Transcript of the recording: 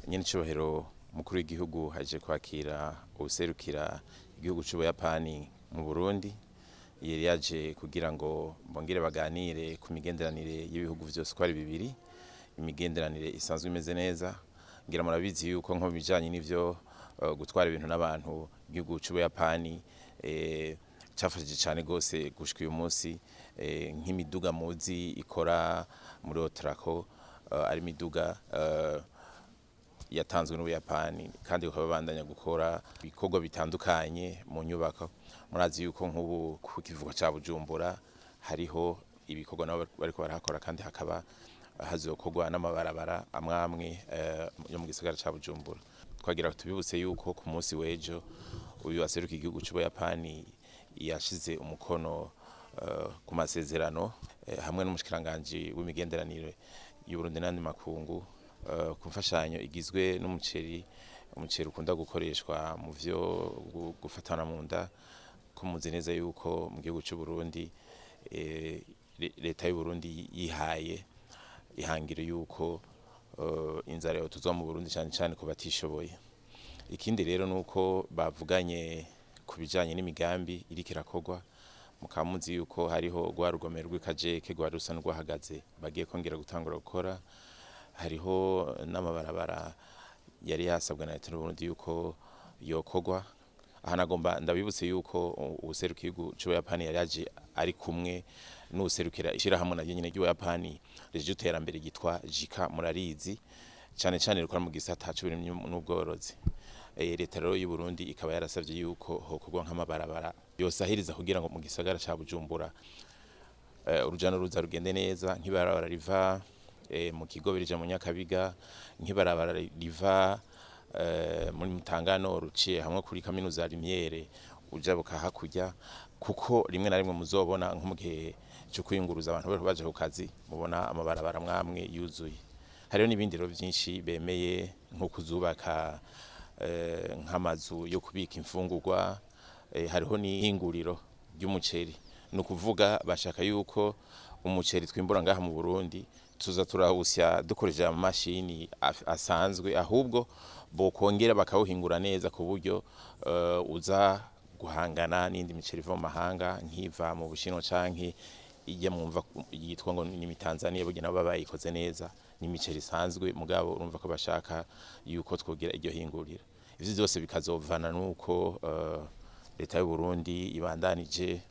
nyene icubahiro mukuru w'igihugu haje kwakira uwuserukira igihugu c'Ubuyapani mu Burundi, yari yaje kugira ngo bongere baganire ku migenderanire y'ibihugu vyose uko ari bibiri. Imigenderanire isanzwe imeze neza, ngira murabizi yuko nko bijanye n'ivyo gutwara ibintu n'abantu, igihugu c'Ubuyapani cafashije cane gose gushika uyu munsi, nk'imiduga muzi ikora muri Otraco, ari imiduga yatanzwe n'Ubuyapani kandi bakaba babandanya gukora ibikorwa bitandukanye mu nyubako. Murazi yuko nk'ubu ku kivuko ca Bujumbura hariho ibikorwa nabo bariko barahakora, kandi hakaba hazokorwa n'amabarabara amwamwe yo mu gisagara ca Bujumbura. Twagira tubibutse yuko ku munsi w'ejo uyu aseruka igihugu c'Ubuyapani yashize umukono ku masezerano hamwe n'umushikiranganje w'imigenderanire y'Uburundi n'andi makungu ku mfashanyo igizwe n'umuceri ukunda gukoreshwa mu vyo gufatana mu nda. Ko muzi neza yuko mu gihugu c'u Burundi leta y'u Burundi yihaye ihangiro yuko inzara yotuzwa mu Burundi cyane cyane ku batishoboye. Ikindi rero nuko bavuganye ku bijanye n'imigambi iriko irakorwa, mukamuzi yuko hariho rwa rugomero rw'Ikajeke rwari rusa n'urwahagaze bagiye kongera gutangura gukora. Hariho n'amabarabara yari yasabwe na leta y'u Burundi yuko yokorwa. Aha nagomba ndabibutse yuko uwuserukira igihugu c'Ubuyapani yari yaje ari kumwe n'uwuserukira ishirahamwe naryo nyene ry'Ubuyapani rije iterambere ryitwa JICA, murarizi cane cane rikora mu gisata c'uburimyi n'ubworozi. Leta rero y'u Burundi ikaba yarasavye yuko hokorwa nk'amabarabara yosahiriza kugira ngo mu gisagara ca Bujumbura urujana n'uruza rugende neza, nk'ibarabara riva mu Kigobe rija mu Nyakabiga, nk'ibarabara riva muri Mutangano ruciye hamwe kuri kaminuza Rimyere ujabuka hakurya, kuko rimwe na rimwe muzobona nko mu gihe cyo kwiyunguruza abantu bari baje ku kazi mubona amabarabara mwamwe yuzuye. Hariho n'ibindi rero vyinshi bemeye nko kuzubaka nk'amazu yo kubika imfungurwa, hariho n'ihinguriro ry'umuceri. No kuvuga bashaka yuko umuceri twimbura ngaha mu Burundi tuza turahusya dukoresheje amamashini asanzwe, ahubwo bokongera bakawuhingura neza ku buryo uza guhangana n'indi miceri iva mu mahanga nk'iva mu Bushinwa canke ijya mwumva yitwa ngo ni Tanzania, burya nabo bayikoze neza n'imiceri isanzwe, mugabo urumva ko bashaka yuko twogira iryo hingurira. Ivyo byose bikazovana nuko leta y'u Burundi ibandanije